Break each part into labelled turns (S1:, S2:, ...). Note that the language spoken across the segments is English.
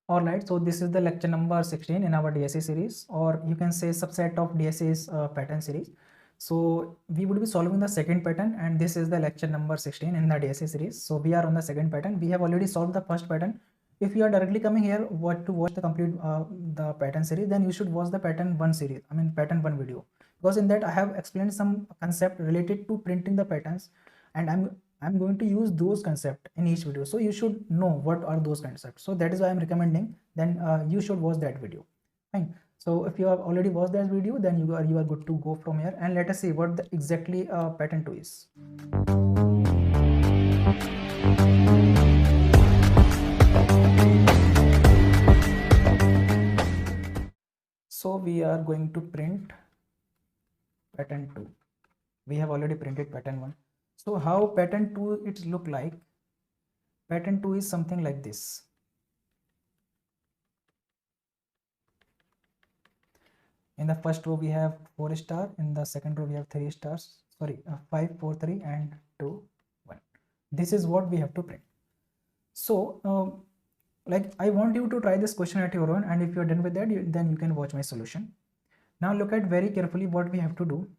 S1: Alright, so this is the lecture number 16 in our DSA series, or you can say subset of DSA's pattern series. So we would be solving the second pattern, and this is the lecture number 16 in the DSA series. So we are on the second pattern. We have already solved the first pattern. If you are directly coming here to watch the complete the pattern series, then you should watch the pattern 1 series, pattern 1 video, because in that I have explained some concept related to printing the patterns, and I'm going to use those concepts in each video, so you should know what are those concepts. So that is why I'm recommending then you should watch that video. Fine. So if you have already watched that video, then you are good to go from here, and let us see what the exactly pattern 2 is. So we are going to print pattern 2. We have already printed pattern 1. So how pattern 2 it look like? Pattern 2 is something like this. In the first row we have 4 star, in the second row we have 3 stars, sorry, 5 4 3 and 2 1. This is what we have to print. So like I want you to try this question at your own, and if you're done with that, then you can watch my solution. Now look at very carefully what we have to do.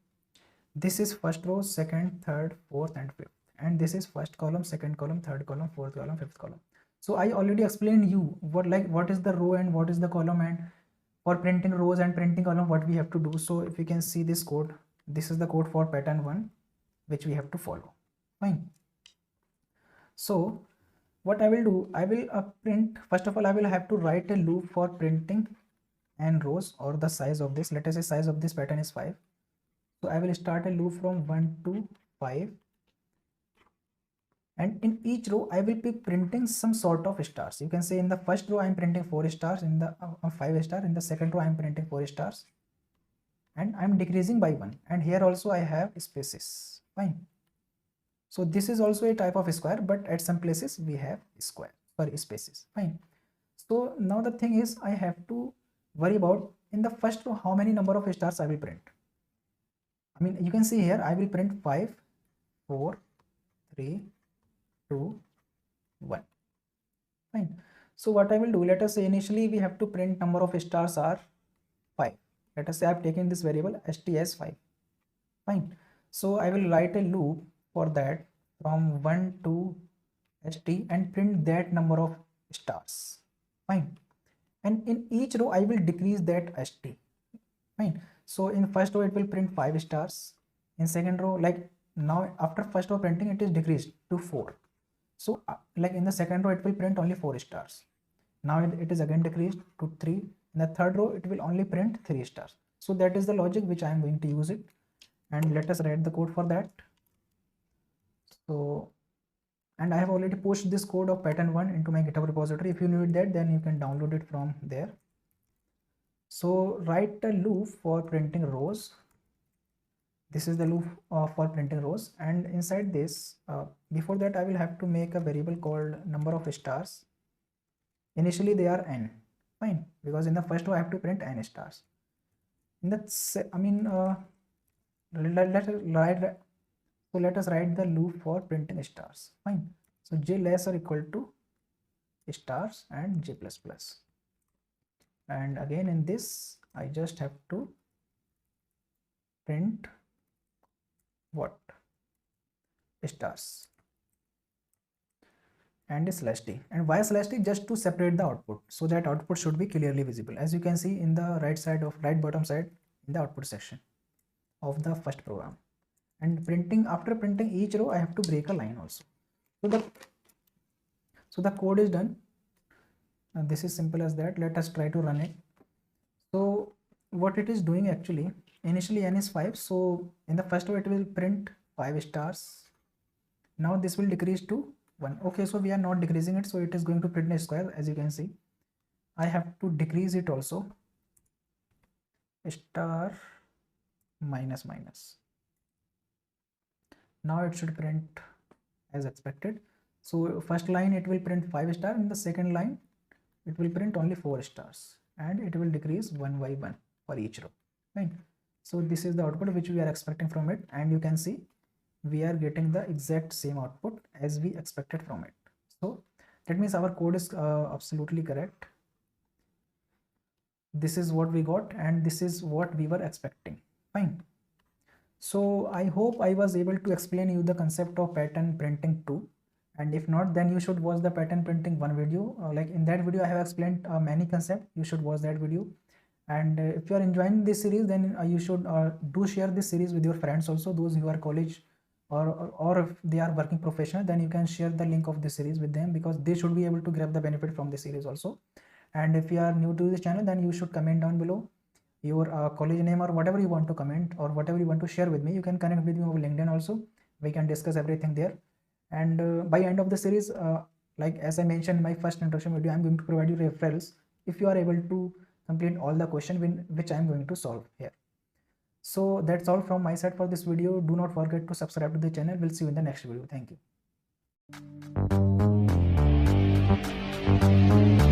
S1: This is first row, second, third, fourth and fifth, and this is first column, second column, third column, fourth column, fifth column. So I already explained you what is the row and what is the column, and for printing rows and printing column what we have to do. So if you can see this code, this is the code for pattern 1 which we have to follow. Fine. So what I will do, I will print, first of all I will have to write a loop for printing and rows, or the size of this, let us say size of this pattern is 5. So I will start a loop from 1 to 5, and in each row I will be printing some sort of stars. You can say in the first row I am printing 4 stars, in the 5 star, in the second row I am printing 4 stars, and I am decreasing by 1, and here also I have spaces. Fine. So this is also a type of square, but at some places we have spaces. Fine. So now the thing is, I have to worry about in the first row how many number of stars I will print. You can see here I will print 5 4 3 2 1. Fine. So what I will do, let us say initially we have to print number of stars are 5. Let us say I have taken this variable st as 5. Fine. So I will write a loop for that from 1 to st and print that number of stars. Fine. And in each row I will decrease that st. Fine. So in first row it will print 5 stars. In second row, like now after first row printing it is decreased to 4. So like in the second row it will print only 4 stars. Now it is again decreased to 3. In the third row it will only print 3 stars. So that is the logic which I am going to use it, and let us write the code for that. So, and I have already posted this code of pattern 1 into my GitHub repository. If you need that, then you can download it from there. So write a loop for printing rows. This is the loop for printing rows, and inside this before that I will have to make a variable called number of stars. Initially they are n. Fine, because in the first row I have to print n stars. In that let us write the loop for printing stars. Fine. So j less or equal to stars and j plus plus, and again in this I just have to print what? Stars and slash t. And why slash t? Just to separate the output, so that output should be clearly visible, as you can see in the right bottom side in the output section of the first program. And printing, after printing each row I have to break a line also. So the code is done, and this is simple as that. Let us try to run it. So what it is doing actually, initially n is 5, so in the first row it will print 5 stars. Now this will decrease to 1. Okay, so we are not decreasing it, so it is going to print a square. As you can see, I have to decrease it also, star minus minus. Now it should print as expected. So first line it will print 5 stars, in the second line it will print only 4 stars, and it will decrease 1 by 1 for each row. Fine. So this is the output which we are expecting from it, and you can see we are getting the exact same output as we expected from it. So that means our code is absolutely correct. this is what we got and this is what we were expecting. Fine. So I hope I was able to explain you the concept of pattern printing too, and if not, then you should watch the pattern printing one video. Like in that video I have explained many concepts. You should watch that video. And if you are enjoying this series, then you should do share this series with your friends also, those who are college or if they are working professional, then you can share the link of this series with them, because they should be able to grab the benefit from this series also. And if you are new to this channel, then you should comment down below your college name or whatever you want to comment or whatever you want to share with me. You can connect with me over LinkedIn also. We can discuss everything there. And by end of the series, like as I mentioned in my first introduction video, I'm going to provide you referrals if you are able to complete all the questions which I'm going to solve here. So that's all from my side for this video. Do not forget to subscribe to the channel. We'll see you in the next video. Thank you.